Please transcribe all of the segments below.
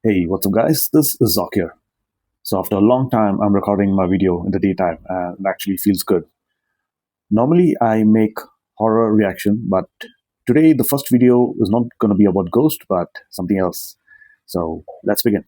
Hey, what's up, guys? This is Zakir. So, after a long time, I'm recording my video in the daytime and it actually feels good. Normally, I make horror reaction, but today the first video is not going to be about ghost, but something else. So, let's begin.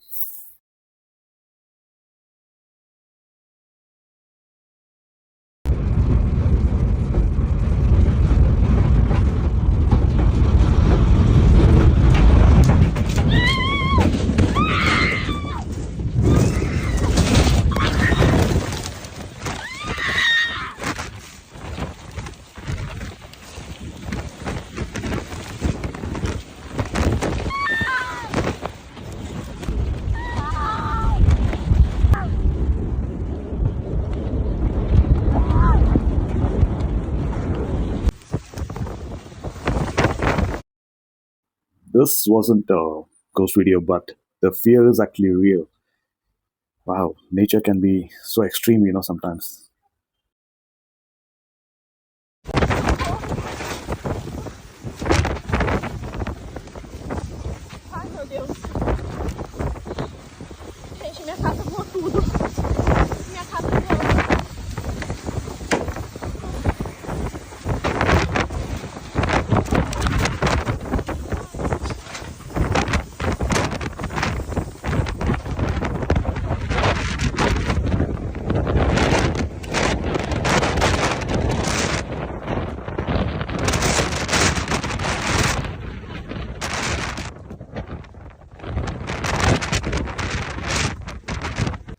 This wasn't a ghost video, but the fear is actually real. Wow, nature can be so extreme, sometimes. Ai, meu Deus. Gente, minha casa voou tudo. Minha casa voou.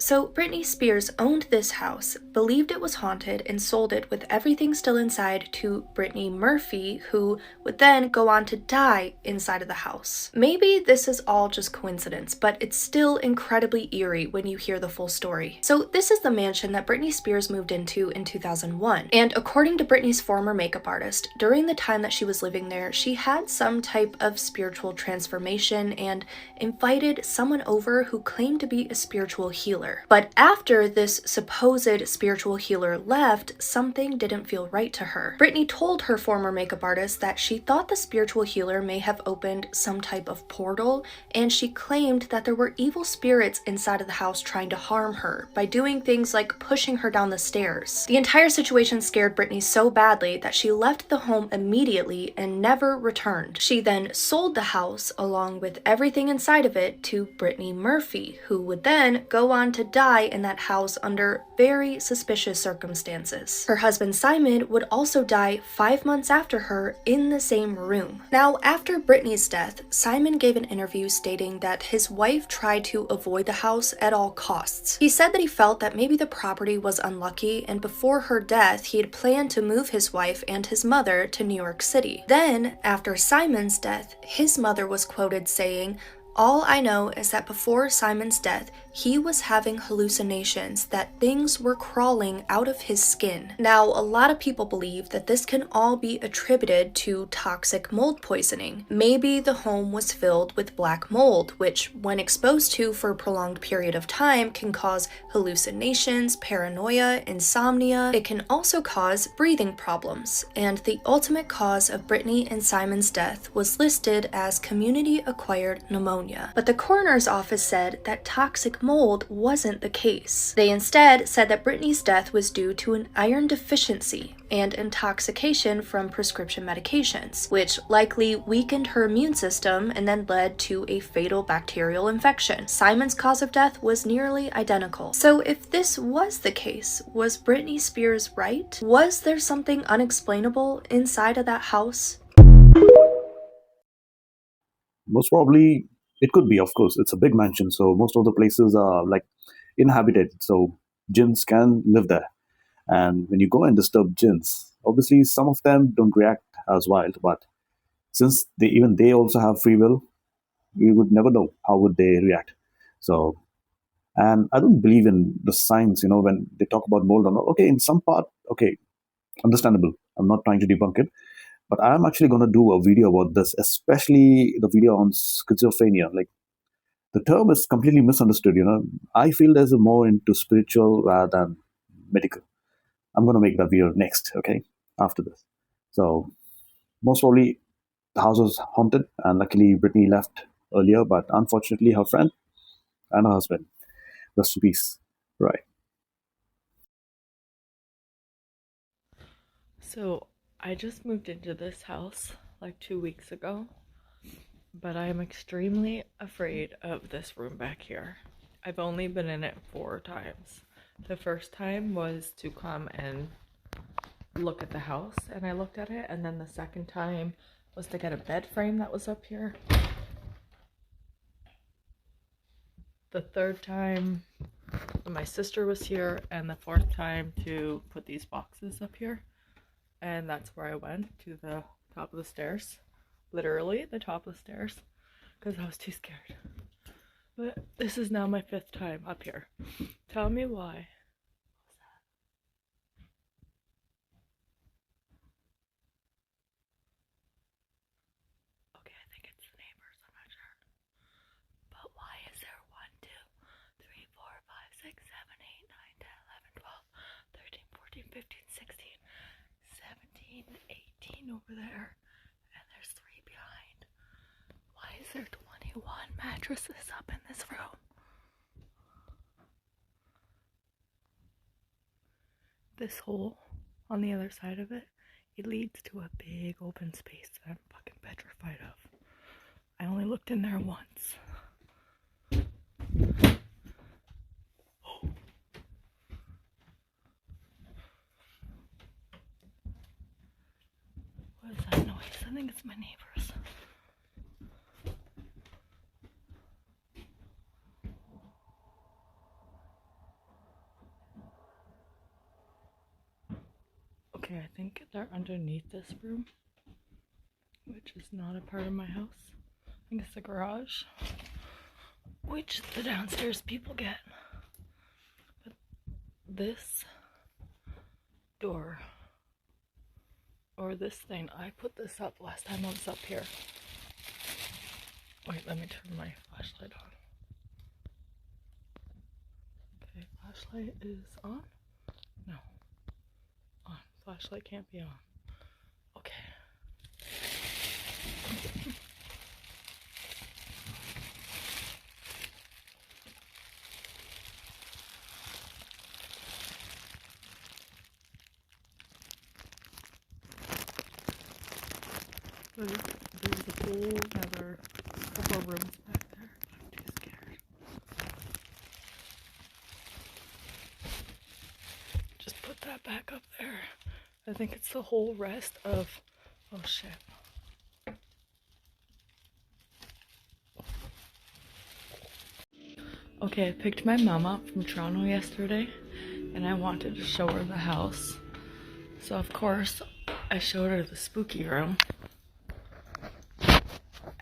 So, Britney Spears owned this house, believed it was haunted, and sold it with everything still inside to Brittany Murphy, who would then go on to die inside of the house. Maybe this is all just coincidence, but it's still incredibly eerie when you hear the full story. So, this is the mansion that Britney Spears moved into in 2001. And according to Britney's former makeup artist, during the time that she was living there, she had some type of spiritual transformation and invited someone over who claimed to be a spiritual healer. But after this supposed spiritual healer left, something didn't feel right to her. Britney told her former makeup artist that she thought the spiritual healer may have opened some type of portal, and she claimed that there were evil spirits inside of the house trying to harm her by doing things like pushing her down the stairs. The entire situation scared Britney so badly that she left the home immediately and never returned. She then sold the house along with everything inside of it to Brittany Murphy, who would then go on to die in that house under very suspicious circumstances. Her husband Simon would also die 5 months after her in the same room. Now, after Britney's death, Simon gave an interview stating that his wife tried to avoid the house at all costs. He said that he felt that maybe the property was unlucky, and before her death, he had planned to move his wife and his mother to New York City. Then, after Simon's death, his mother was quoted saying, "All I know is that before Simon's death, he was having hallucinations that things were crawling out of his skin." Now, a lot of people believe that this can all be attributed to toxic mold poisoning. Maybe the home was filled with black mold, which, when exposed to for a prolonged period of time, can cause hallucinations, paranoia, insomnia. It can also cause breathing problems. And the ultimate cause of Britney and Simon's death was listed as community-acquired pneumonia. But the coroner's office said that toxic mold wasn't the case. They instead said that Britney's death was due to an iron deficiency and intoxication from prescription medications, which likely weakened her immune system and then led to a fatal bacterial infection. Simon's cause of death was nearly identical. So if this was the case, was Britney Spears right? Was there something unexplainable inside of that house? Most probably, it could be, of course. It's a big mansion, so most of the places are like inhabited, so jinns can live there. And when you go and disturb jinns, obviously some of them don't react as wild, but since they also have free will, we would never know how would they react. So, and I don't believe in the science, when they talk about mold or not. Okay, in some part, okay, understandable. I'm not trying to debunk it, but I'm actually going to do a video about this, especially the video on schizophrenia. Like, the term is completely misunderstood. I feel there's a more into spiritual rather than medical. I'm going to make that video next, okay, after this. So, most probably, the house was haunted, and luckily, Brittany left earlier, but unfortunately, her friend and her husband. Rest in peace. Right. So I just moved into this house like 2 weeks ago, but I am extremely afraid of this room back here. I've only been in it 4 times. The first time was to come and look at the house, and I looked at it, and then the second time was to get a bed frame that was up here. The third time when my sister was here, and the fourth time to put these boxes up here. And that's where I went, to the top of the stairs. Literally the top of the stairs, because I was too scared. But this is now my 5th time up here. Tell me why. Okay, I think it's the neighbors, I'm not sure. But why is there 1, 2, 3, 4, 5, 6, 7, 8, 9, 10, 11, 12, 13, 14, 15, 16, 17, 18 over there? And there's 3 behind. Why is there 21 mattresses up in this room? This hole on the other side of it, it leads to a big open space that I'm fucking petrified of. I only looked in there once. What is that noise? I think it's my neighbors. Okay, I think they're underneath this room, which is not a part of my house. I think it's the garage, which the downstairs people get. But this door, or this thing, I put this up last time I was up here. Wait, let me turn my flashlight on. Okay, flashlight is on? No. On. Flashlight can't be on. Okay. There's a whole other couple of rooms back there. I'm too scared. Just put that back up there. I think it's the whole rest of... Oh shit. Okay, I picked my mom up from Toronto yesterday, and I wanted to show her the house. So of course, I showed her the spooky room.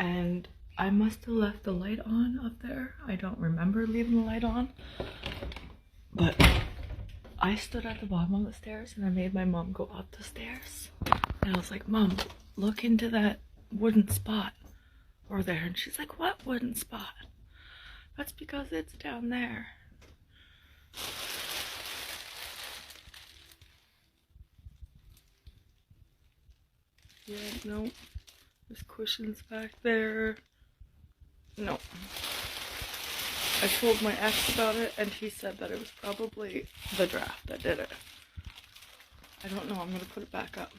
And I must have left the light on up there. I don't remember leaving the light on. But I stood at the bottom of the stairs and I made my mom go up the stairs. And I was like, Mom, look into that wooden spot over there. And she's like, what wooden spot? That's because it's down there. Yeah, no. There's cushions back there. No. I told my ex about it and he said that it was probably the draft that did it. I don't know, I'm gonna put it back up.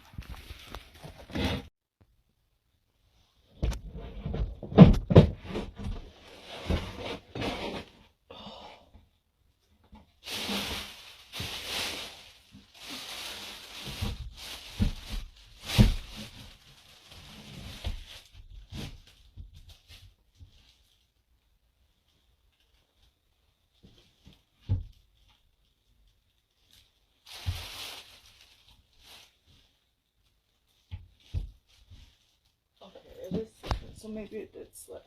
It is second, so maybe it did slip.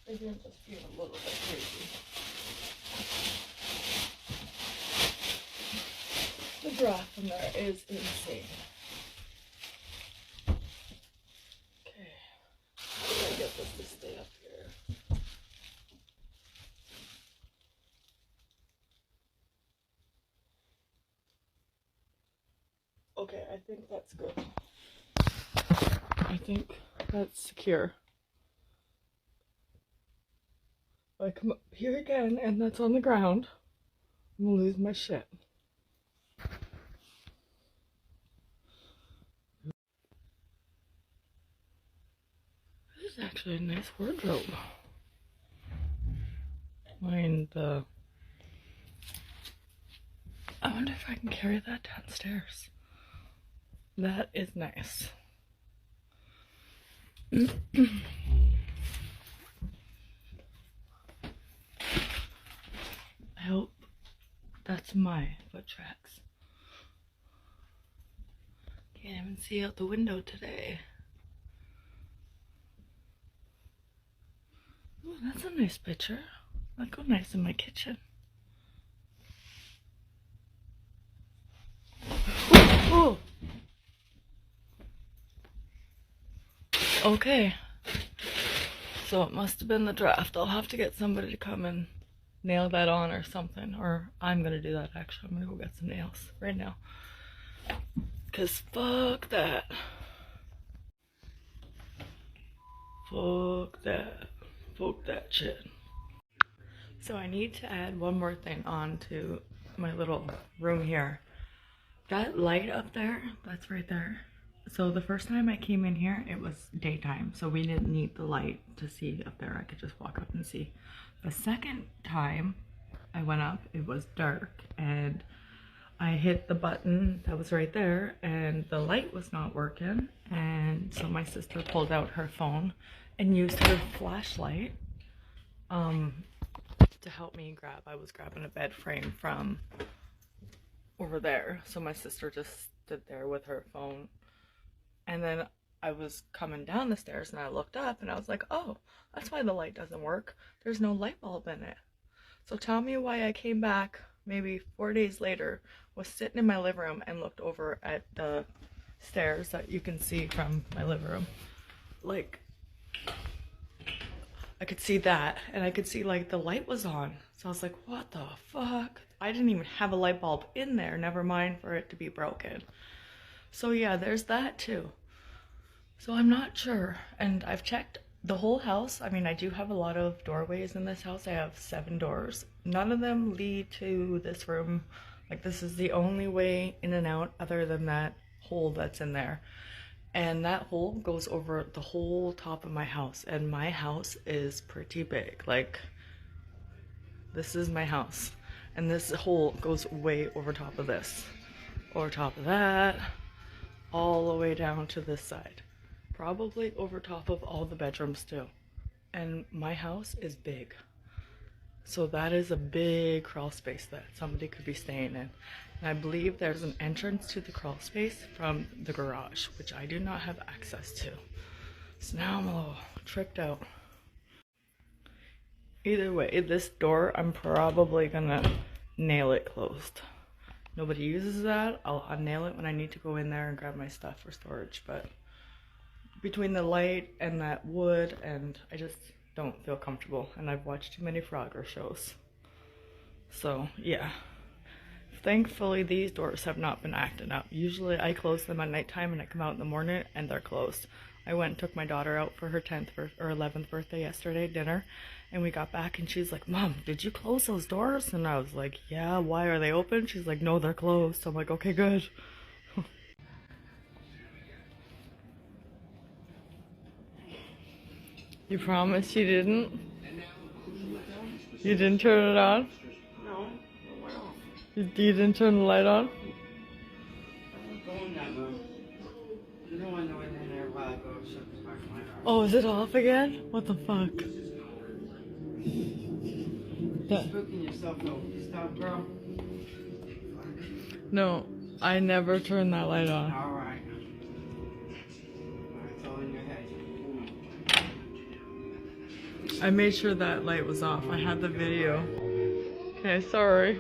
Maybe I'm just being a little bit crazy. The draft in there is insane. Okay, how do I get this to stay up here? Okay, I think that's good. I think that's secure. I come up here again and that's on the ground, I'm gonna lose my shit. This is actually a nice wardrobe. Mind the. I wonder if I can carry that downstairs. That is nice. I hope that's my foot tracks. Can't even see out the window today. Oh, that's a nice picture. That'd go nice in my kitchen. Oh! Okay. So it must have been the draft. I'll have to get somebody to come and nail that on or something. Or I'm gonna do that actually. I'm gonna go get some nails right now. Cause fuck that. Fuck that. Fuck that shit. So I need to add one more thing on to my little room here. That light up there, that's right there. So the first time I came in here, it was daytime. So we didn't need the light to see up there. I could just walk up and see. The second time I went up, it was dark and I hit the button that was right there and the light was not working. And so my sister pulled out her phone and used her flashlight to help me grab. I was grabbing a bed frame from over there. So my sister just stood there with her phone. And then I was coming down the stairs and I looked up and I was like, oh, that's why the light doesn't work. There's no light bulb in it. So tell me why I came back maybe 4 days later, was sitting in my living room and looked over at the stairs that you can see from my living room. Like, I could see that and I could see like the light was on. So I was like, what the fuck? I didn't even have a light bulb in there, never mind for it to be broken. So yeah, there's that too. So I'm not sure. And I've checked the whole house. I mean, I do have a lot of doorways in this house. I have 7 doors. None of them lead to this room. Like, this is the only way in and out other than that hole that's in there. And that hole goes over the whole top of my house. And my house is pretty big. Like, this is my house. And this hole goes way over top of this. Over top of that. All the way down to this side. Probably over top of all the bedrooms too. And my house is big. So that is a big crawl space that somebody could be staying in. And I believe there's an entrance to the crawl space from the garage, which I do not have access to. So now I'm a little tricked out. Either way, this door, I'm probably gonna nail it closed. Nobody uses that. I'll unnail it when I need to go in there and grab my stuff for storage. But between the light and that wood, and I just don't feel comfortable. And I've watched too many Frogger shows. So, yeah. Thankfully, these doors have not been acting up. Usually, I close them at nighttime and I come out in the morning and they're closed. I went and took my daughter out for her 10th or 11th birthday yesterday, dinner. And we got back and she's like, Mom, did you close those doors? And I was like, yeah, why are they open? She's like, no, they're closed. I'm like, okay, good. You promise you didn't? You didn't turn it on? No, it went off. You didn't turn the light on? I don't go in that room. You know I know in there while I go to shut the back of my house. Oh, is it off again? What the fuck? You're spooking yourself though. Stop, girl. No, I never turn that light on. Alright. It's all in your head. I made sure that light was off. I had the video. Okay, sorry.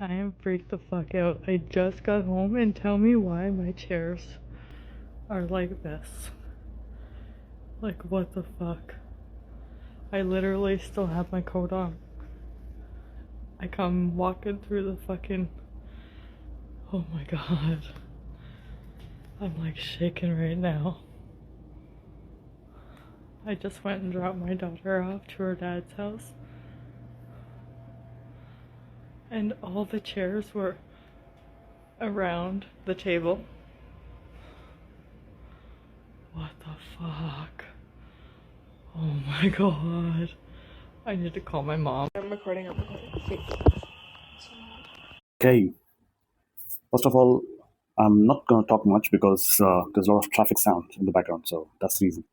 I am freaked the fuck out. I just got home and tell me why my chairs are like this. Like, what the fuck? I literally still have my coat on. I come walking through the fucking... Oh my god. I'm like shaking right now. I just went and dropped my daughter off to her dad's house. And all the chairs were around the table. What the fuck? Oh my god. I need to call my mom. I'm recording. Wait. Okay, first of all, I'm not going to talk much because there's a lot of traffic sound in the background, so that's the reason.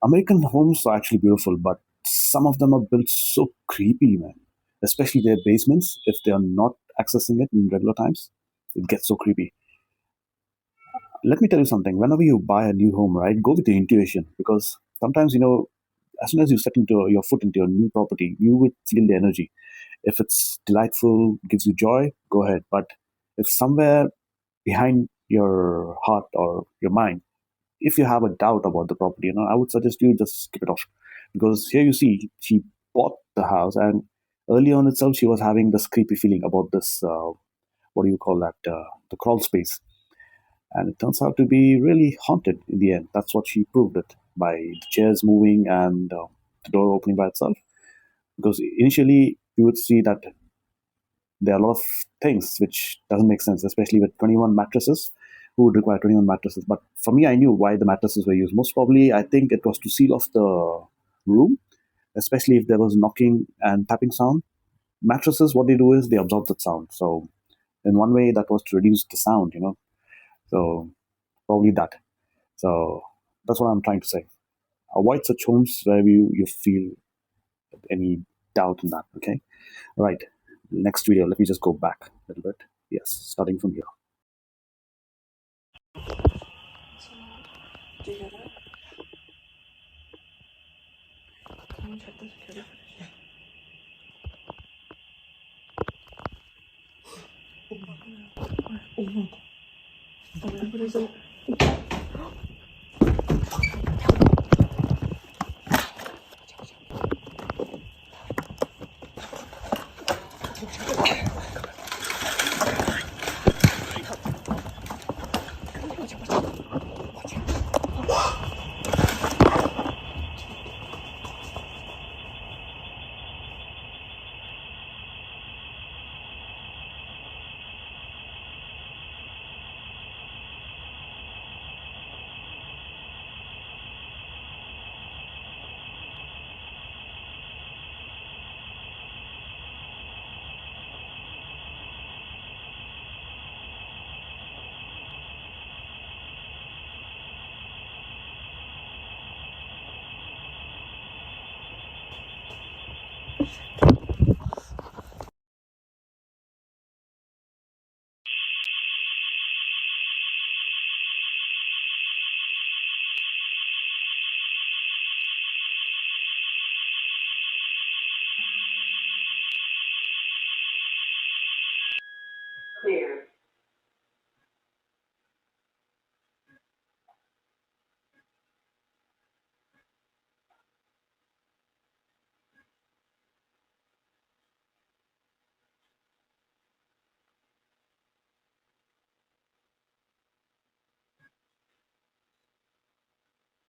American homes are actually beautiful, but some of them are built so creepy, man. Especially their basements, if they are not accessing it in regular times, it gets so creepy. Let me tell you something. Whenever you buy a new home, right, go with your intuition because sometimes, as soon as you step into your foot into your new property, you would feel the energy. If it's delightful, gives you joy, go ahead. But if somewhere behind your heart or your mind, if you have a doubt about the property, I would suggest you just skip it off. Because here you see, she bought the house, and early on itself, she was having this creepy feeling about this, what do you call that, the crawl space. And it turns out to be really haunted in the end. That's what she proved it by the chairs moving and the door opening by itself. Because initially, you would see that there are a lot of things which doesn't make sense, especially with 21 mattresses. Who would require 21 mattresses? But for me, I knew why the mattresses were used. Most probably, I think it was to seal off the room, especially if there was knocking and tapping sound. Mattresses, what they do is they absorb that sound. So in one way, that was to reduce the sound. So probably that. So that's what I'm trying to say. Avoid such homes where you feel any doubt in that. Okay. All right. Next video. Let me just go back a little bit. Yes, starting from here. Do you hear that? Can you check the security footage? Oh my god. Oh, what is it? Clear.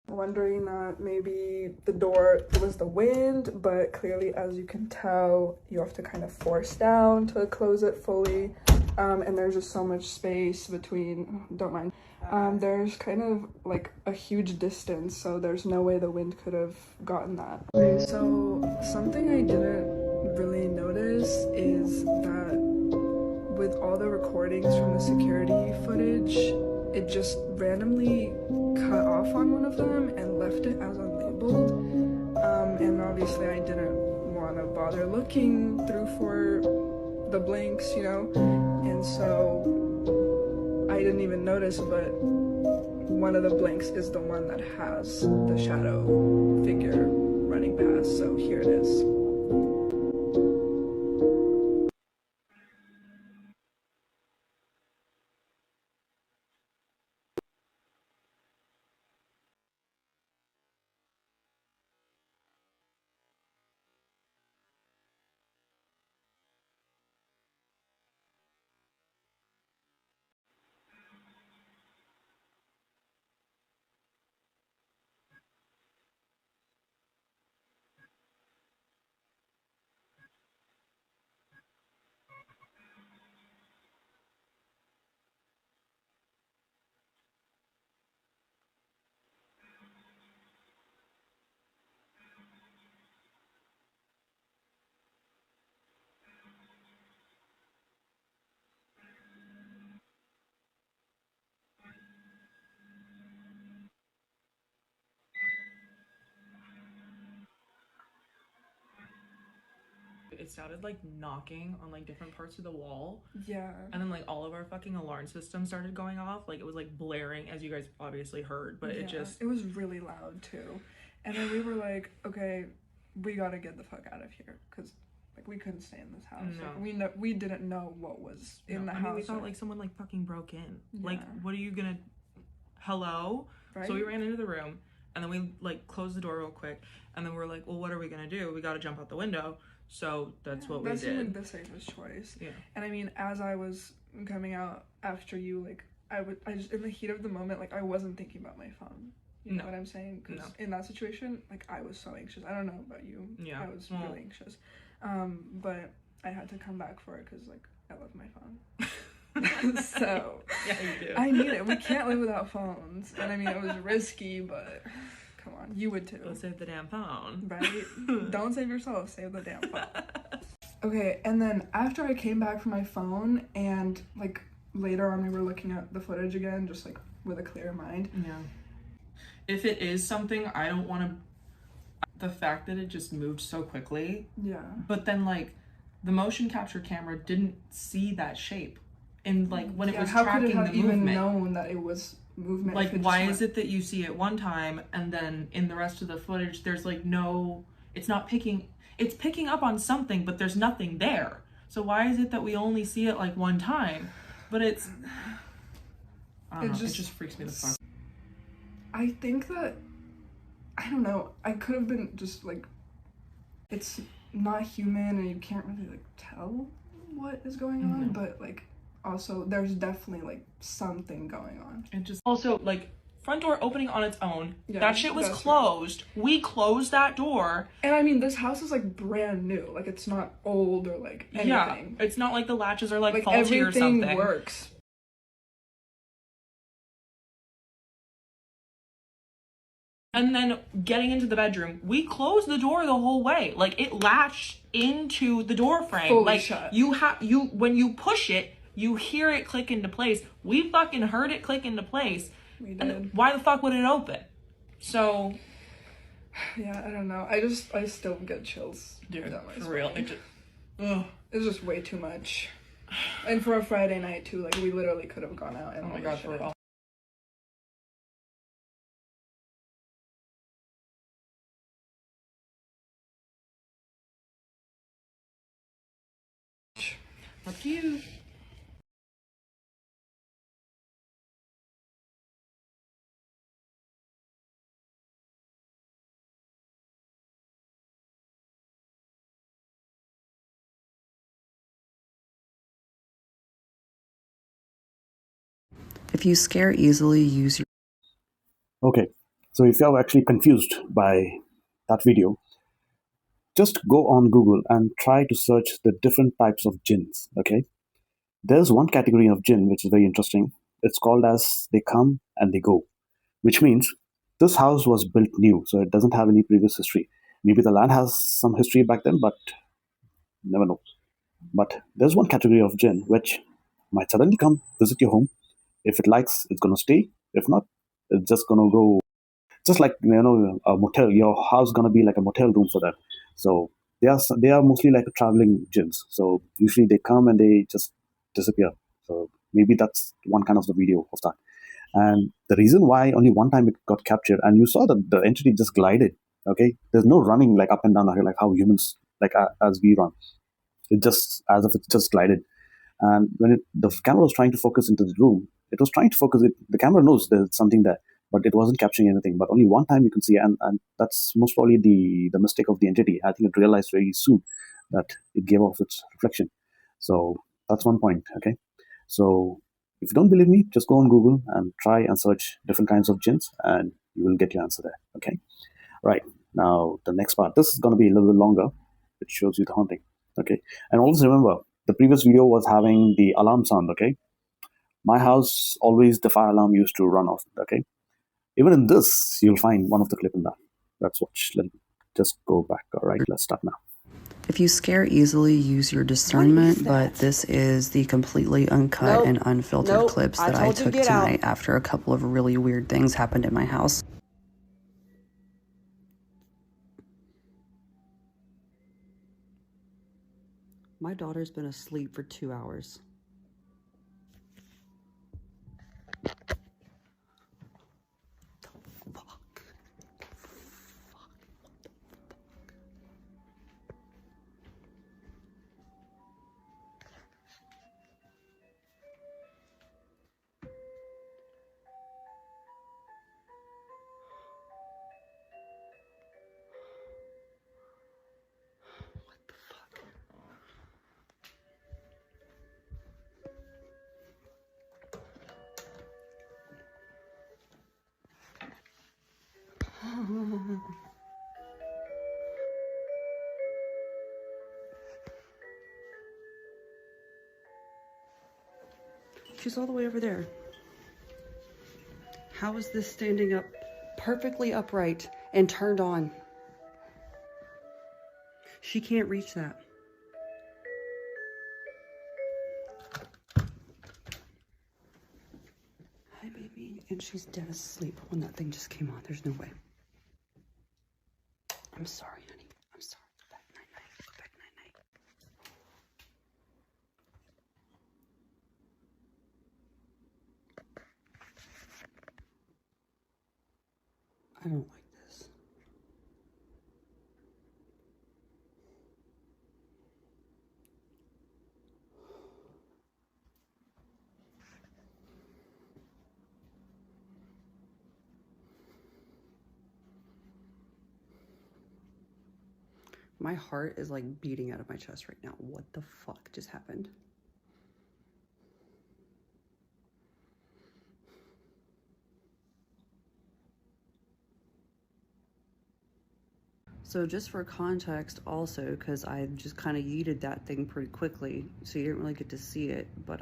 Wondering that maybe the door was the wind, but clearly, as you can tell, you have to kind of force down to close it fully. And there's just so much space between, don't mind. There's kind of like a huge distance, so there's no way the wind could have gotten that. Okay, so something I didn't really notice is that with all the recordings from the security footage, it just randomly cut off on one of them and left it as unlabeled. And obviously I didn't want to bother looking through for the blinks, and so I didn't even notice, but one of the blinks is the one that has the shadow figure running past, so here it is. it sounded like knocking on like different parts of the wall. Yeah. And then like all of our fucking alarm systems started going off. Like it was like blaring, as you guys obviously heard, but it was really loud too. And then we were like, okay, we gotta get the fuck out of here, because like we couldn't stay in this house. No. Like, we didn't know what was in the house. We thought like someone like fucking broke in. Yeah. Like, what are you gonna? Hello. Right? So we ran into the room, and then we like closed the door real quick, and then we're like, well, what are we gonna do? We gotta jump out the window. So that's what we did. That seemed like the safest choice. Yeah. And I mean, as I was coming out after you, like I just, in the heat of the moment, like I wasn't thinking about my phone. You know what I'm saying? Because in that situation, like I was so anxious. I don't know about you. Yeah. I was really anxious. But I had to come back for it because like I love my phone. So yeah, you do. I need it. We can't live without phones. And I mean, it was risky, but come on, you would too. Go save the damn phone. Right? Don't save yourself, save the damn phone. Okay, and then after I came back from my phone and like later on we were looking at the footage again, just like with a clear mind. Yeah. If it is something, I don't want to, the fact that it just moved so quickly. Yeah. But then like the motion capture camera didn't see that shape. And like when it was tracking the movement. How could it have even known that it was movement? Like why is it that you see it one time and then in the rest of the footage there's like no, it's picking up on something, but there's nothing there. So why is it that we only see it like one time? But it's, I don't know, it just freaks me the fuck. I think that, I don't know, I could have been just like, it's not human and you can't really like tell what is going on, but like also there's definitely like something going on. It just also like front door opening on its own. Yeah, that shit was closed. Right. We closed that door. And I mean, this house is like brand new. Like it's not old or like anything. Yeah, it's not like the latches are like faulty or something. Everything works. And then getting into the bedroom, we closed the door the whole way. Like it latched into the door frame. Fully like shut. When you push it, you hear it click into place. We fucking heard it click into place. We did. And why the fuck would it open? So yeah, I don't know. I still get chills. Dude, for real. It's just way too much. And for a Friday night too, like we literally could have gone out and oh my god, for real. Up to you. If you scare easily, use your... Okay, so if you're actually confused by that video, just go on Google and try to search the different types of jinns, okay? There's one category of jinn which is very interesting. It's called as they come and they go, which means this house was built new, so it doesn't have any previous history. Maybe the land has some history back then, but never know. But there's one category of jinn which might suddenly come visit your home. If it likes, it's going to stay. If not, it's just going to go. Just like, a motel. Your house is going to be like a motel room for them. So they are mostly like traveling jinns. So usually they come and they just disappear. So maybe that's one kind of the video of that. And the reason why only one time it got captured, and you saw that the entity just glided. Okay, there's no running like up and down like how humans like as we run. It just as if it just glided. And when the camera was trying to focus into the room, it was trying to focus it. The camera knows there's something there, but it wasn't capturing anything. But only one time you can see, and that's most probably the mistake of the entity. I think it realized very soon that it gave off its reflection. So that's one point. Okay, so if you don't believe me, just go on Google and try and search different kinds of jinns, and you will get your answer there. Okay, right now the next part. This is going to be a little bit longer. It shows you the haunting. Okay, and always remember the previous video was having the alarm sound. Okay. My house, always the fire alarm used to run off, okay? Even in this, you'll find one of the clip in that. Let's watch. Let's just go back. All right, let's start now. If you scare easily, use your discernment, but this is the completely uncut and unfiltered clips that I took tonight after a couple of really weird things happened in my house. My daughter's been asleep for 2 hours. She's all the way over there. How is this standing up perfectly upright and turned on? She can't reach that. Hi, baby. And she's dead asleep when that thing just came on. There's no way. I'm sorry, honey. I'm sorry. Go back, night-night. Go back, night-night. I don't like this. My heart is like beating out of my chest right now. What the fuck just happened? So just for context also, because I just kind of yeeted that thing pretty quickly, so you didn't really get to see it, but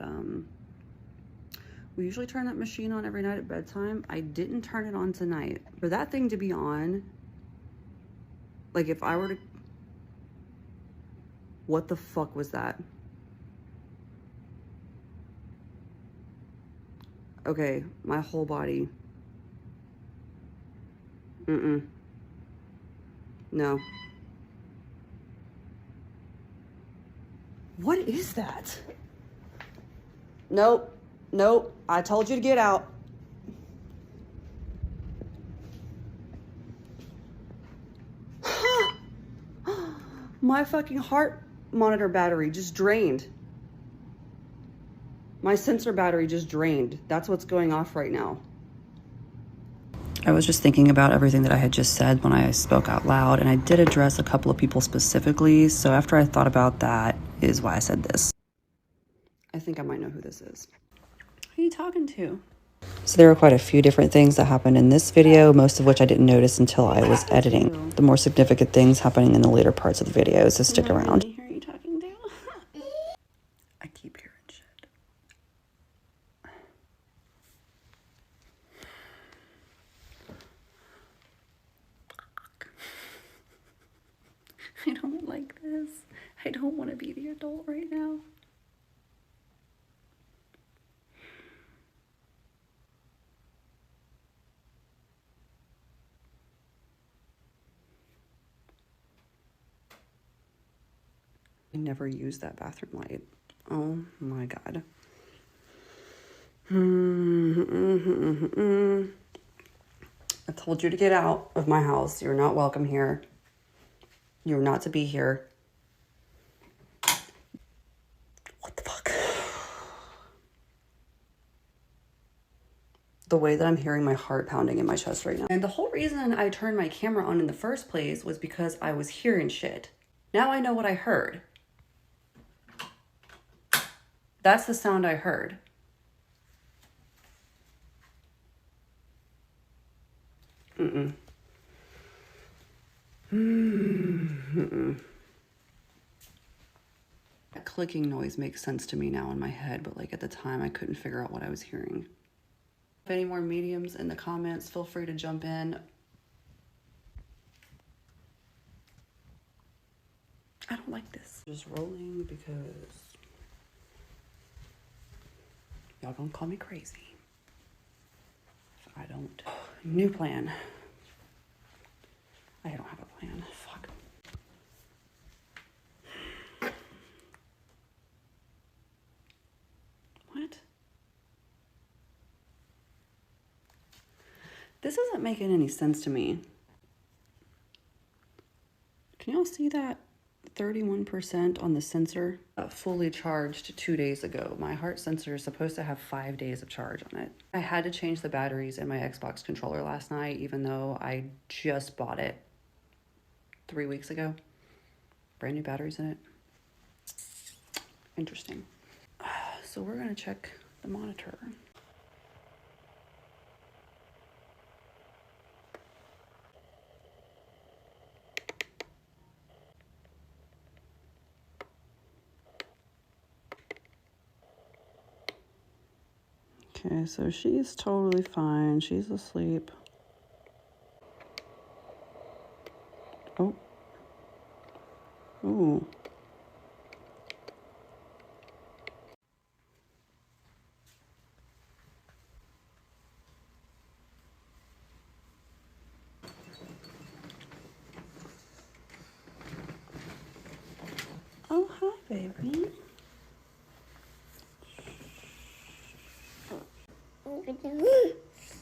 we usually turn that machine on every night at bedtime. I didn't turn it on tonight. For that thing to be on, like if I were to... What the fuck was that? Okay, my whole body. No. What is that? Nope. Nope. I told you to get out. My fucking heart monitor battery just drained. My sensor battery just drained. That's what's going off right now. I was just thinking about everything that I had just said when I spoke out loud, and I did address a couple of people specifically, so after I thought about that is why I said this. I think I might know who this is. Who are you talking to? So there were quite a few different things that happened in this video, most of which I didn't notice until I was editing. The more significant things happening in the later parts of the video, so stick around. Who are you talking to? I keep hearing shit. I don't like this. I don't want to be the adult right now. I never use that bathroom light. Oh my God. I told you to get out of my house. You're not welcome here. You're not to be here. What the fuck? The way that I'm hearing my heart pounding in my chest right now. And the whole reason I turned my camera on in the first place was because I was hearing shit. Now I know what I heard. That's the sound I heard. That clicking noise makes sense to me now in my head, but like at the time I couldn't figure out what I was hearing. If any more mediums in the comments, feel free to jump in. I don't like this. Just rolling because y'all gonna call me crazy if I don't. New plan. I don't have a plan. Fuck. This isn't making any sense to me. Can y'all see that 31% on the sensor? Fully charged 2 days ago. My heart sensor is supposed to have 5 days of charge on it. I had to change the batteries in my Xbox controller last night, even though I just bought it 3 weeks ago. Brand new batteries in it. Interesting. So we're gonna check the monitor. Okay, so she's totally fine. She's asleep. Oh. Ooh. Oh, hi, baby.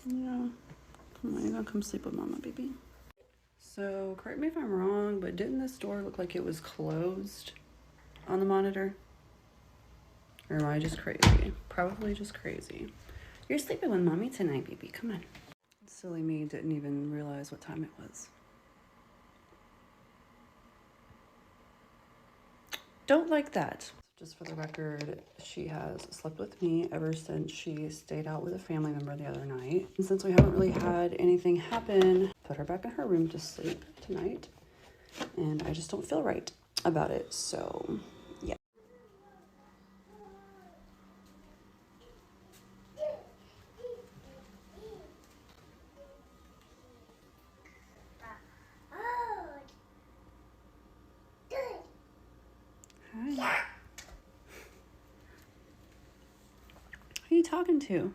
Yeah. Come on, you're gonna come sleep with Mama, baby. So, correct me if I'm wrong, but didn't this door look like it was closed on the monitor? Or am I just crazy? Probably just crazy. You're sleeping with Mommy tonight, baby. Come on. Silly me didn't even realize what time it was. Don't like that. Just for the record, she has slept with me ever since she stayed out with a family member the other night. And since we haven't really had anything happen, put her back in her room to sleep tonight. And I just don't feel right about it. So, yeah. Hi. Who are you talking to?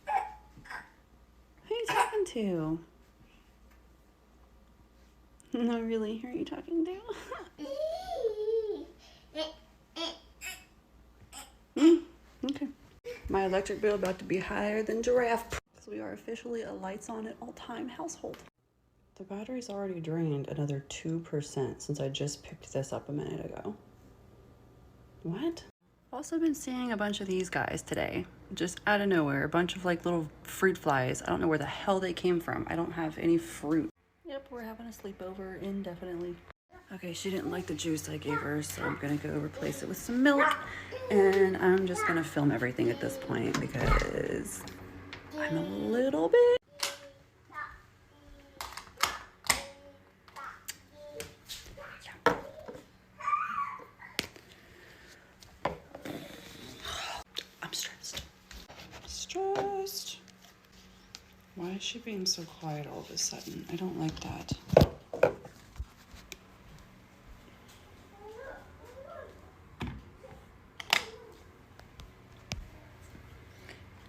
Who are you talking to? No, really? Who are you talking to? Okay. My electric bill about to be higher than giraffe. Because we are officially a lights on at all time household. The battery's already drained another 2% since I just picked this up a minute ago. What? I've also been seeing a bunch of these guys today, just out of nowhere. A bunch of like little fruit flies. I don't know where the hell they came from. I don't have any fruit. Yep, we're having a sleepover indefinitely. Okay, she didn't like the juice I gave her, so I'm gonna go replace it with some milk. And I'm just gonna film everything at this point because I'm a little bit. Yeah. I'm stressed. Stressed. Why is she being so quiet all of a sudden? I don't like that.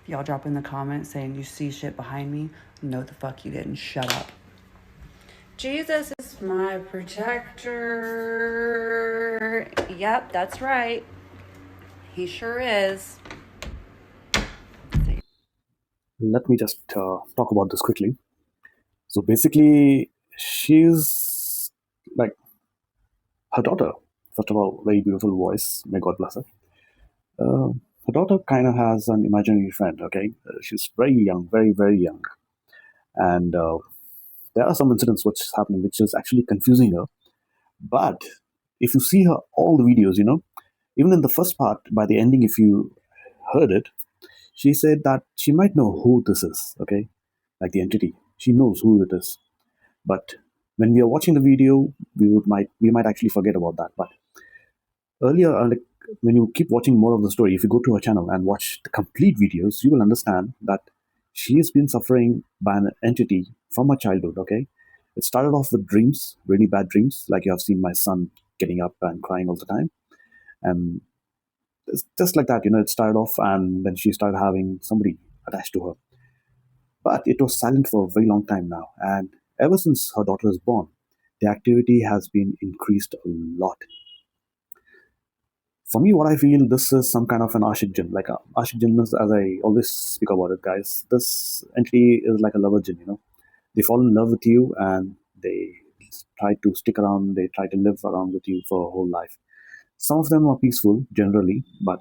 Y'all drop in the comments saying you see shit behind me. No, the fuck you didn't. Shut up. Jesus is my protector. Yep, that's right. He sure is. Let me just talk about this quickly. So basically, she's like her daughter. First of all, very beautiful voice. May God bless her. Her daughter kind of has an imaginary friend. Okay, she's very young, very very young, and there are some incidents which is happening, which is actually confusing her. But if you see her all the videos, even in the first part, by the ending, if you heard it, she said that she might know who this is. Okay, like the entity, she knows who it is. But when we are watching the video, we might actually forget about that. But earlier, like when you keep watching more of the story, if you go to her channel and watch the complete videos, you will understand that she has been suffering by an entity from her childhood. Okay, it started off with dreams, really bad dreams, like you have seen my son getting up and crying all the time, and it's just like that. It started off, and then she started having somebody attached to her. But it was silent for a very long time now, and ever since her daughter was born, the activity has been increased a lot. For me, what I feel, this is some kind of an ashik jinn. Like ashik jinn is, as I always speak about it, guys. This entity is like a lover jinn. They fall in love with you and they try to stick around. They try to live around with you for a whole life. Some of them are peaceful generally, but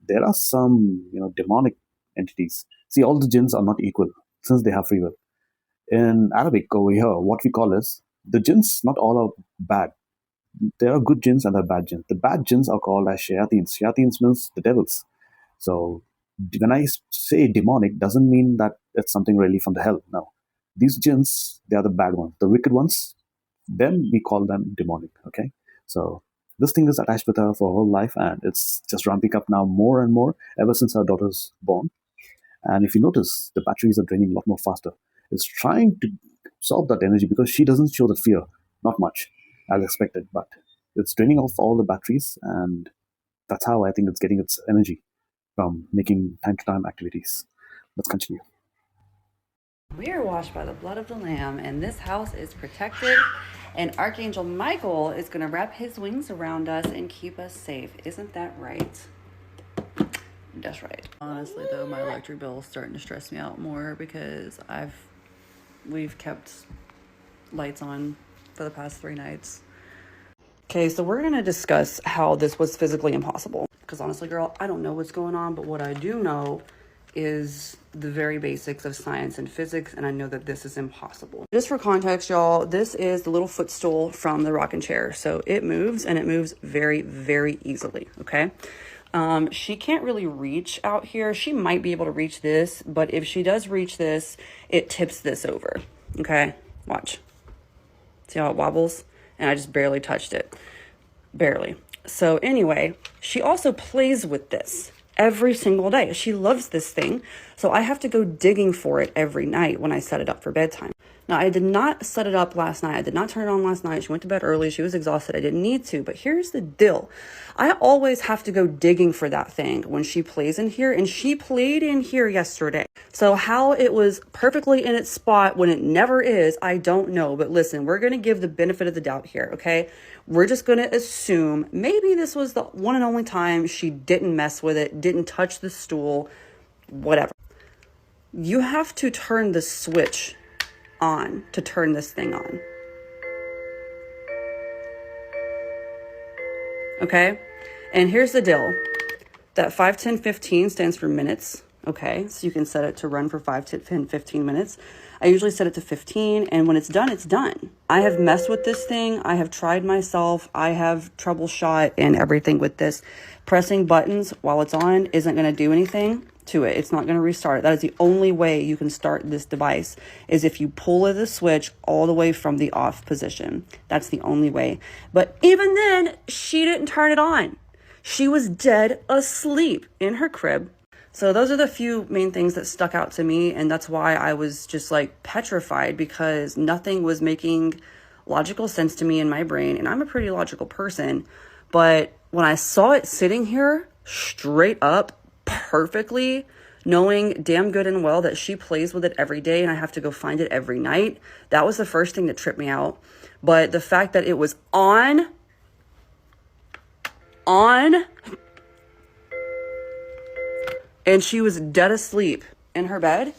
there are some demonic entities. See, all the jinns are not equal since they have free will. In Arabic over here, what we call is the jinns. Not all are bad. There are good jinns and there are bad jinns. The bad jinns are called as shayateens. Shayateens means the devils. So when I say demonic, doesn't mean that it's something really from the hell. No, these jinns, they are the bad ones, the wicked ones. Then we call them demonic. Okay, so this thing is attached with her for her whole life, and it's just ramping up now more and more ever since her daughter's born. And if you notice, the batteries are draining a lot more faster. It's trying to absorb that energy because she doesn't show the fear, not much, as expected, but it's draining off all the batteries, and that's how I think it's getting its energy from making time to time activities. Let's continue. We are washed by the blood of the Lamb, and this house is protected. And Archangel Michael is going to wrap his wings around us and keep us safe. Isn't that right? That's right. Honestly, though, my electric bill is starting to stress me out more because we've kept lights on for the past 3 nights. Okay, so we're going to discuss how this was physically impossible. Because honestly, girl, I don't know what's going on, but what I do know is the very basics of science and physics, and I know that this is impossible. Just for context, y'all, this is the little footstool from the rocking chair. So it moves, and it moves very, very easily, okay? She can't really reach out here. She might be able to reach this, but if she does reach this, it tips this over, okay? Watch. See how it wobbles? And I just barely touched it. Barely. So anyway, she also plays with this every single day. She loves this thing. So I have to go digging for it every night when I set it up for bedtime. Now, I did not set it up last night. I did not turn it on last night. She went to bed early. She was exhausted. I didn't need to. But here's the deal. I always have to go digging for that thing when she plays in here. And she played in here yesterday. So how it was perfectly in its spot when it never is, I don't know. But listen, we're going to give the benefit of the doubt here, okay? We're just going to assume maybe this was the one and only time she didn't mess with it, didn't touch the stool, whatever. You have to turn the switch on to turn this thing on. Okay? And here's the deal. That 5, 10, 15 stands for minutes. Okay? So you can set it to run for 5, 10, 15 minutes. I usually set it to 15, and when it's done, it's done. I have messed with this thing. I have tried myself. I have troubleshot and everything with this. Pressing buttons while it's on isn't going to do anything to it. It's not going to restart it. That is the only way you can start this device, is if you pull the switch all the way from the off position. That's the only way. But even then, she didn't turn it on. She was dead asleep in her crib. So those are the few main things that stuck out to me, and that's why I was just like petrified, because nothing was making logical sense to me in my brain, and I'm a pretty logical person. But when I saw it sitting here straight up perfectly, knowing damn good and well that she plays with it every day and I have to go find it every night, that was the first thing that tripped me out. But the fact that it was on, and she was dead asleep in her bed.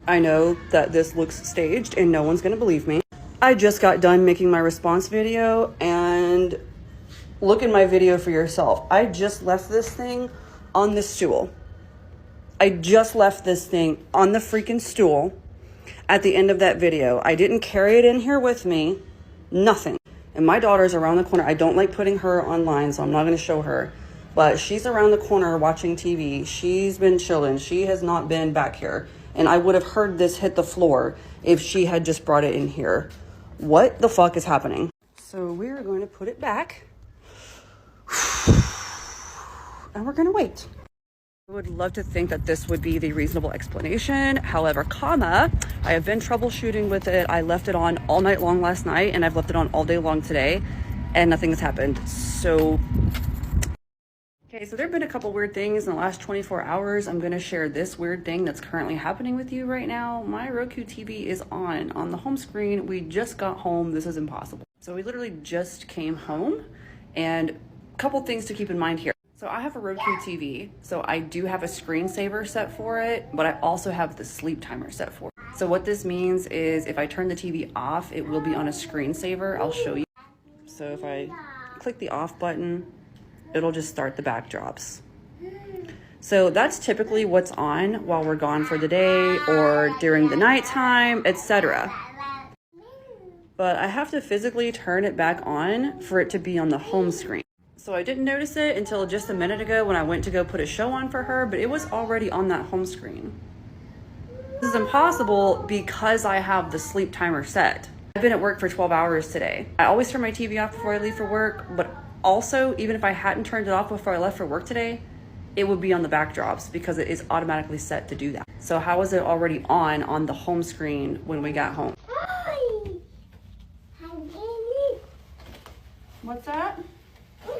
I know that this looks staged and no one's gonna believe me. I just got done making my response video, and look in my video for yourself. I just left this thing on the stool. I just left this thing on the freaking stool at the end of that video. I didn't carry it in here with me, nothing. And my daughter's around the corner. I don't like putting her online, so I'm not gonna show her. But she's around the corner watching TV. She's been chilling. She has not been back here. And I would have heard this hit the floor if she had just brought it in here. What the fuck is happening? So we're going to put it back. And we're going to wait. I would love to think that this would be the reasonable explanation. However, I have been troubleshooting with it. I left it on all night long last night, and I've left it on all day long today, and nothing has happened. So... okay, so there have been a couple weird things in the last 24 hours. I'm going to share this weird thing that's currently happening with you right now. My Roku TV is on the home screen. We just got home. This is impossible. So we literally just came home, and couple things to keep in mind here. So I have a Roku TV, so I do have a screensaver set for it, but I also have the sleep timer set for it. So what this means is if I turn the TV off, it will be on a screensaver. I'll show you. So if I click the off button, it'll just start the backdrops. So that's typically what's on while we're gone for the day or during the nighttime, etc. But I have to physically turn it back on for it to be on the home screen. So I didn't notice it until just a minute ago when I went to go put a show on for her, but it was already on that home screen. This is impossible because I have the sleep timer set. I've been at work for 12 hours today. I always turn my TV off before I leave for work, but also even if I hadn't turned it off before I left for work today, it would be on the backdrops because it is automatically set to do that. So how was it already on the home screen when we got home? What's that? Who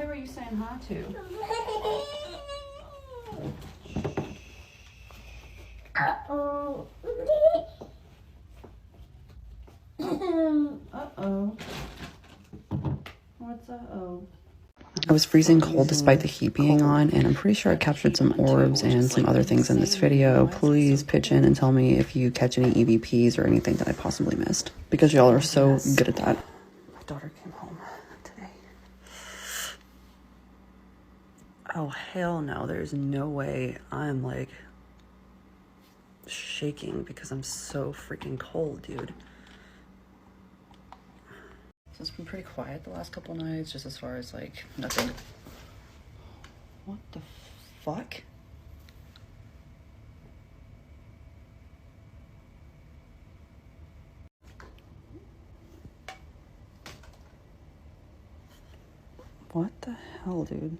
are you saying hi to? Uh-oh. Uh-oh. What's uh-oh? I was freezing cold despite the heat being on, and I'm pretty sure I captured some orbs and some other things in this video. Please pitch in and tell me if you catch any EVPs or anything that I possibly missed, because y'all are so good at that. My daughter came home today. Oh, hell no. There's no way I'm like shaking because I'm so freaking cold, dude. So it's been pretty quiet the last couple nights, just as far as like nothing. What the fuck? What the hell, dude?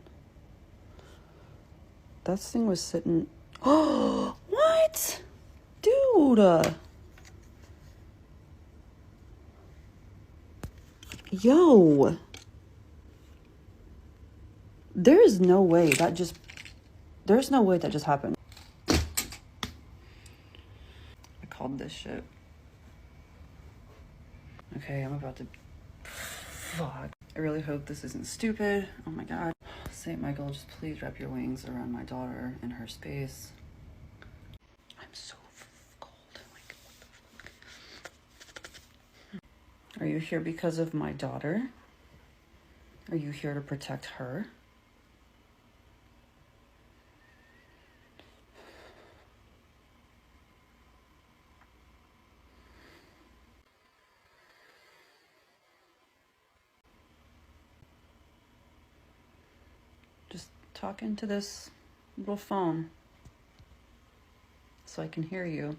That thing was sitting. Oh, what? Dude. Yo. There's no way that just happened. I called this shit. Okay, I'm about to. Fuck. I really hope this isn't stupid. Oh my god. St. Michael, just please wrap your wings around my daughter and her space. I'm so cold. Like, what the fuck? Are you here because of my daughter? Are you here to protect her? Just talk into this little phone so I can hear you.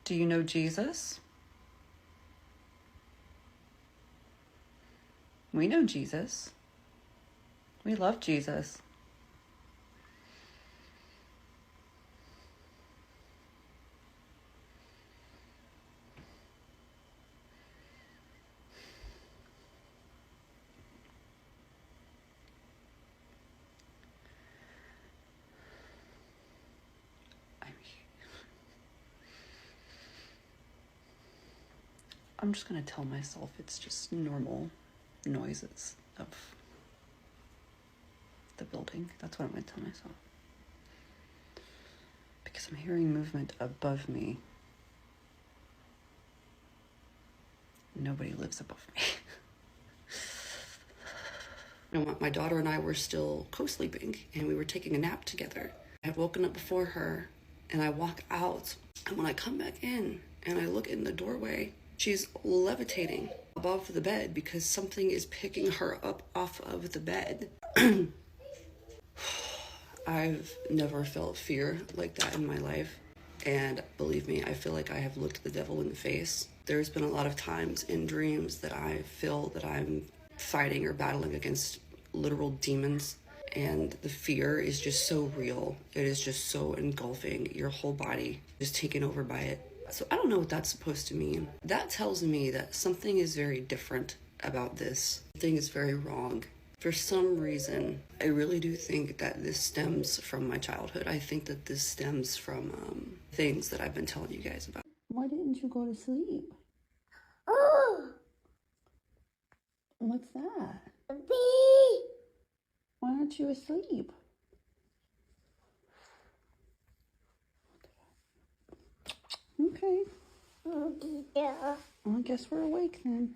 Do you know Jesus? We know Jesus. We love Jesus. I'm just gonna tell myself it's just normal noises of the building. That's what I'm gonna tell myself. Because I'm hearing movement above me. Nobody lives above me. My daughter and I were still co-sleeping and we were taking a nap together. I had woken up before her and I walk out, and when I come back in and I look in the doorway, she's levitating above the bed because something is picking her up off of the bed. I've never felt fear like that in my life. And believe me, I feel like I have looked the devil in the face. There's been a lot of times in dreams that I feel that I'm fighting or battling against literal demons. And the fear is just so real. It is just so engulfing. Your whole body is taken over by it. So I don't know what that's supposed to mean. That tells me that something is very different about this. Something is very wrong. For some reason, I really do think that this stems from my childhood. I think that this stems from things that I've been telling you guys about. Why didn't you go to sleep? What's that? Why aren't you asleep? Okay. Yeah. Well, I guess we're awake then.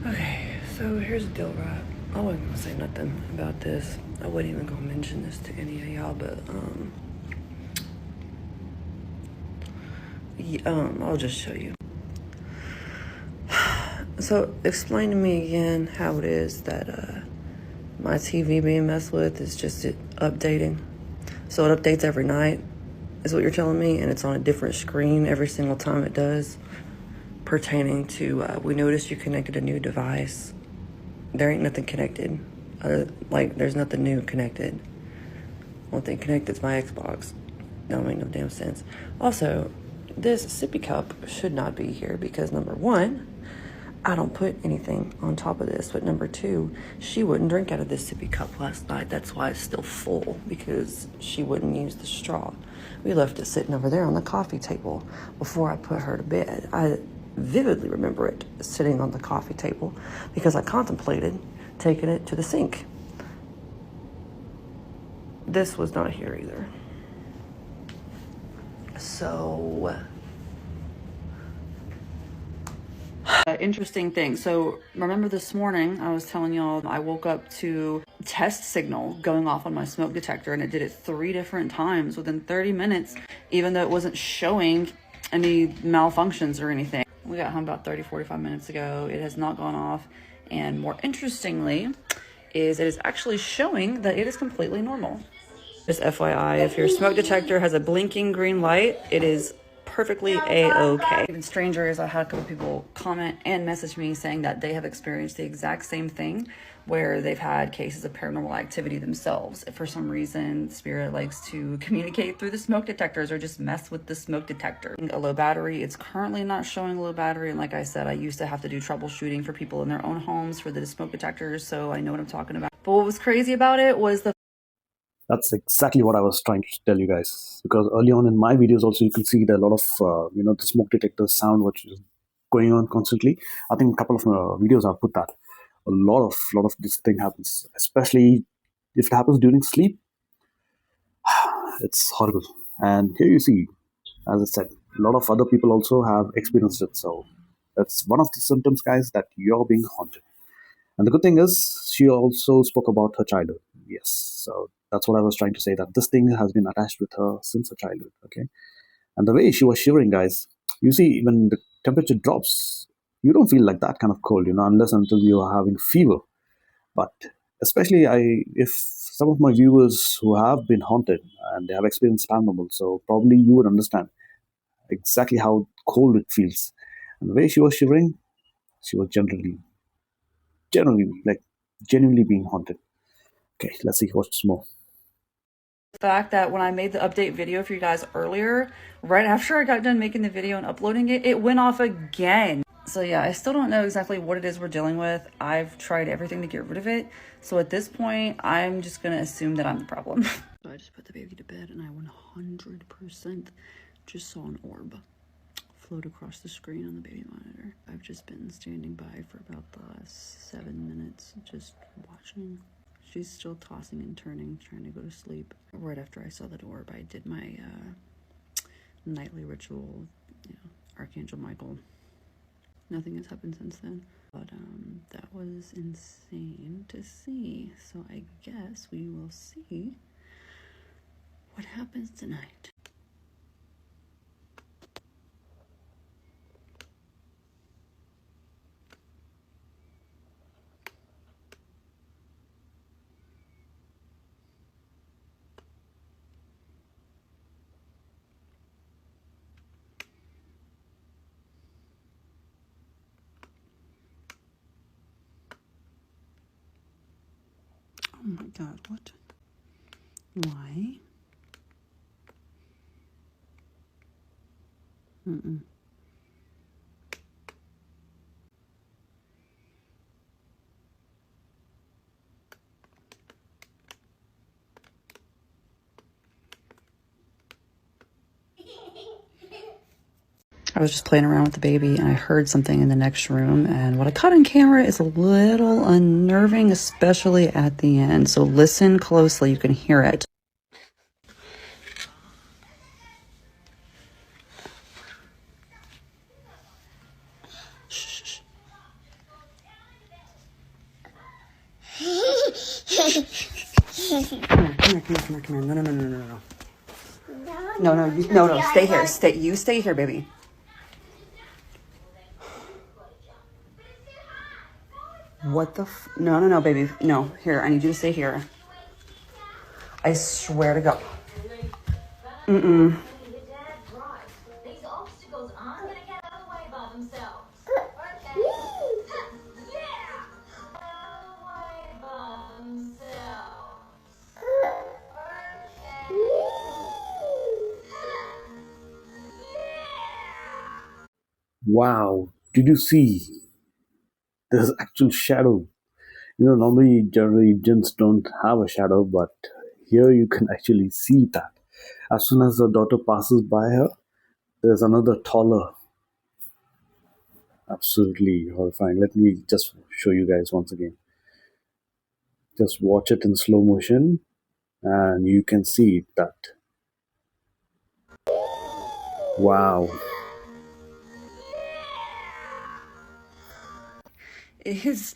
Okay, so here's the deal, right? I wasn't gonna say nothing about this. I wasn't even gonna mention this to any of y'all, but I'll just show you. So explain to me again how it is that my TV being messed with is just it updating. So it updates every night, is what you're telling me, and it's on a different screen every single time it does. Pertaining to, we noticed you connected a new device. There ain't nothing connected. There's nothing new connected. One thing connected is my Xbox. That don't make no damn sense. Also, this sippy cup should not be here because number one, I don't put anything on top of this, but number two, she wouldn't drink out of this sippy cup last night. That's why it's still full, because she wouldn't use the straw. We left it sitting over there on the coffee table before I put her to bed. I vividly remember it sitting on the coffee table because I contemplated taking it to the sink. This was not here either. So interesting thing. So remember this morning I was telling y'all I woke up to test signal going off on my smoke detector, and it did it 3 different times within 30 minutes, even though it wasn't showing any malfunctions or anything. We got home about 30-45 minutes ago. It has not gone off, and more interestingly is it is actually showing that it is completely normal. Just FYI, if your smoke detector has a blinking green light, it is perfectly A-okay. Even stranger is I had a couple people comment and message me saying that they have experienced the exact same thing where they've had cases of paranormal activity themselves. For some reason, spirit likes to communicate through the smoke detectors or just mess with the smoke detector. A low battery, it's currently not showing a low battery, and like I said, I used to have to do troubleshooting for people in their own homes for the smoke detectors, so I know what I'm talking about. But what was crazy about it was the That's exactly what I was trying to tell you guys. Because early on in my videos, also you can see that a lot of the smoke detector sound which is going on constantly. I think a couple of videos I've put that. A lot of this thing happens, especially if it happens during sleep. It's horrible. And here you see, as I said, a lot of other people also have experienced it. So that's one of the symptoms, guys, that you're being haunted. And the good thing is, she also spoke about her childhood. Yes, so that's what I was trying to say, that this thing has been attached with her since her childhood. Okay, and the way she was shivering, guys, you see, when the temperature drops, you don't feel like that kind of cold, unless until you are having fever. But especially, if some of my viewers who have been haunted and they have experienced paranormal, so probably you would understand exactly how cold it feels. And the way she was shivering, she was generally, like genuinely being haunted. Okay, let's see what's more. fact that when I made the update video for you guys earlier, right after I got done making the video and uploading it, it went off again. So yeah, I still don't know exactly what it is we're dealing with. I've tried everything to get rid of it. So at this point, I'm just gonna assume that I'm the problem. So I just put the baby to bed and I 100% just saw an orb float across the screen on the baby monitor. I've just been standing by for about the last 7 minutes, just watching. She's still tossing and turning, trying to go to sleep. Right after I saw the orb, I did my nightly ritual, Archangel Michael. Nothing has happened since then. But that was insane to see. So I guess we will see what happens tonight. Oh my god, what? Why? Mm-mm. I was just playing around with the baby and I heard something in the next room, and what I caught on camera is a little unnerving, especially at the end. So listen closely, you can hear it. Shh. Come here. No. No, stay here. Stay here, baby. What the No, baby. No, here, I need you to stay here. I swear to God. Mm-mm. These obstacles aren't gonna get out of the way by themselves. Okay? Yeah! Out of the way by themselves. Okay? Wow, did you see? There's actual shadow. Normally, generally, jinns don't have a shadow, but here you can actually see that. As soon as the daughter passes by her, there's another taller. Absolutely horrifying. Let me just show you guys once again. Just watch it in slow motion, and you can see that. Wow. Is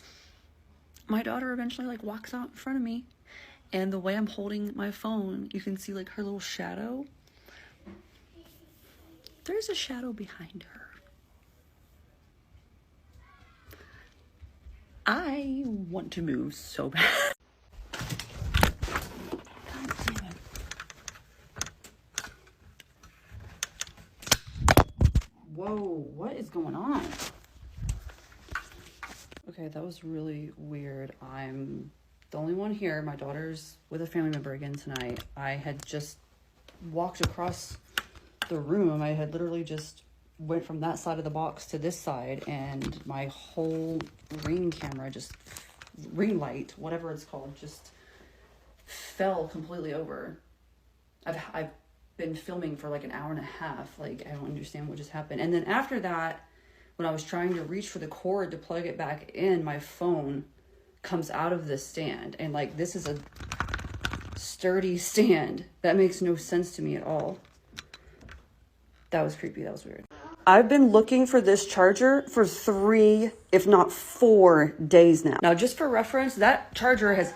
my daughter eventually like walks out in front of me, and the way I'm holding my phone, you can see like her little shadow. There's a shadow behind her. I want to move so bad. God damn it. Whoa, what is going on? Okay, that was really weird. I'm the only one here. My daughter's with a family member again tonight. I had just walked across the room. I had literally just went from that side of the box to this side, and my whole ring camera, just ring light, whatever it's called, just fell completely over. I've been filming for like an hour and a half. Like, I don't understand what just happened. And then after that, when I was trying to reach for the cord to plug it back in, my phone comes out of this stand. And like, this is a sturdy stand. That makes no sense to me at all. That was creepy. That was weird. I've been looking for this charger for 3, if not 4 days now. Now, just for reference, that charger has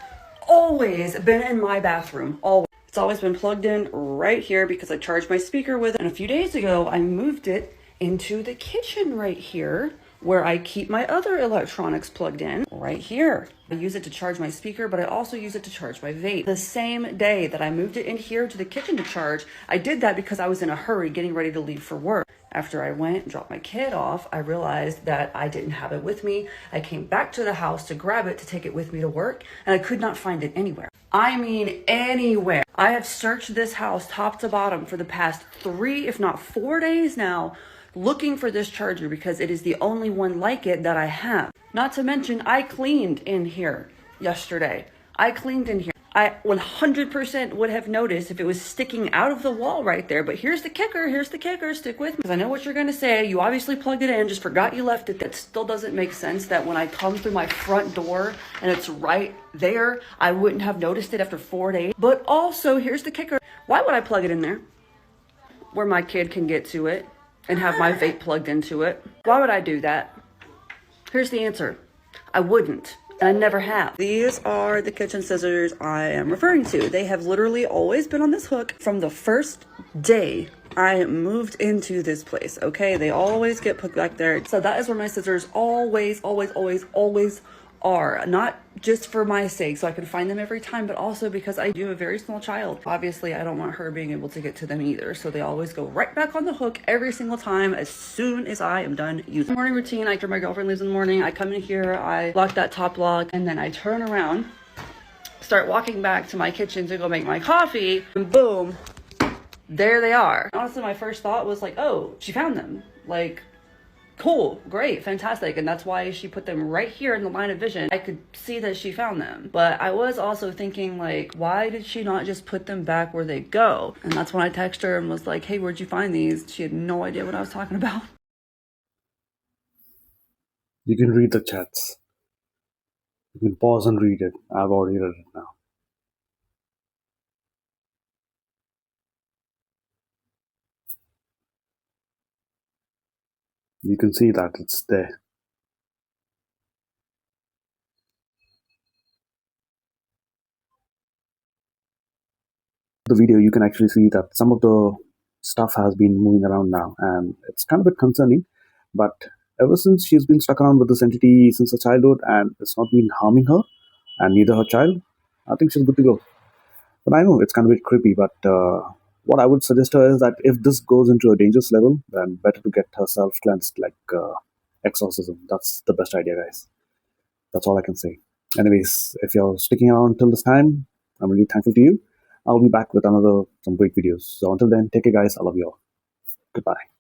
always been in my bathroom. Always. It's always been plugged in right here because I charged my speaker with it. And a few days ago, I moved it into the kitchen right here, where I keep my other electronics plugged in right here. I use it to charge my speaker, but I also use it to charge my vape. The same day that I moved it in here to the kitchen to charge, I did that because I was in a hurry getting ready to leave for work. After I went and dropped my kid off, I realized that I didn't have it with me. I came back to the house to grab it to take it with me to work, and I could not find it anywhere. I mean, anywhere. I have searched this house top to bottom for the past 3, if not 4 days now, looking for this charger because it is the only one like it that I have. Not to mention, I cleaned in here yesterday. I cleaned in here. I 100% would have noticed if it was sticking out of the wall right there. But here's the kicker. Stick with me. Because I know what you're going to say. You obviously plugged it in, just forgot you left it. That still doesn't make sense that when I come through my front door and it's right there, I wouldn't have noticed it after 4 days. But also, here's the kicker. Why would I plug it in there where my kid can get to it and have my vape plugged into it? Why would I do that? Here's the answer. I wouldn't. And I never have. These are the kitchen scissors I am referring to. They have literally always been on this hook from the first day I moved into this place, okay? They always get put back there. So that is where my scissors always are. Not just for my sake, so I can find them every time, but also because I do have a very small child. Obviously, I don't want her being able to get to them either, so they always go right back on the hook every single time as soon as I am done using. Morning routine, after my girlfriend leaves in the morning, I come in here, I lock that top lock, and then I turn around, start walking back to my kitchen to go make my coffee, and boom, there they are. Honestly, my first thought was like, oh, she found them. Like, Cool, great, fantastic. And that's why she put them right here in the line of vision. I could see that she found them. But I was also thinking, like, why did she not just put them back where they go? And that's when I texted her and was like, hey, where'd you find these? She had no idea what I was talking about. You can read the chats. You can pause and read it. I've already read it now. You can see that it's there. The video, you can actually see that some of the stuff has been moving around now, and it's kind of a bit concerning. But ever since she's been stuck around with this entity since her childhood, and it's not been harming her, and neither her child, I think she's good to go. But I know it's kind of a bit creepy. But what I would suggest her is that if this goes into a dangerous level, then better to get herself cleansed, like exorcism. That's the best idea, guys. That's all I can say. Anyways, if you're sticking around till this time, I'm really thankful to you. I'll be back with some great videos. So until then, take care, guys. I love you all. Goodbye.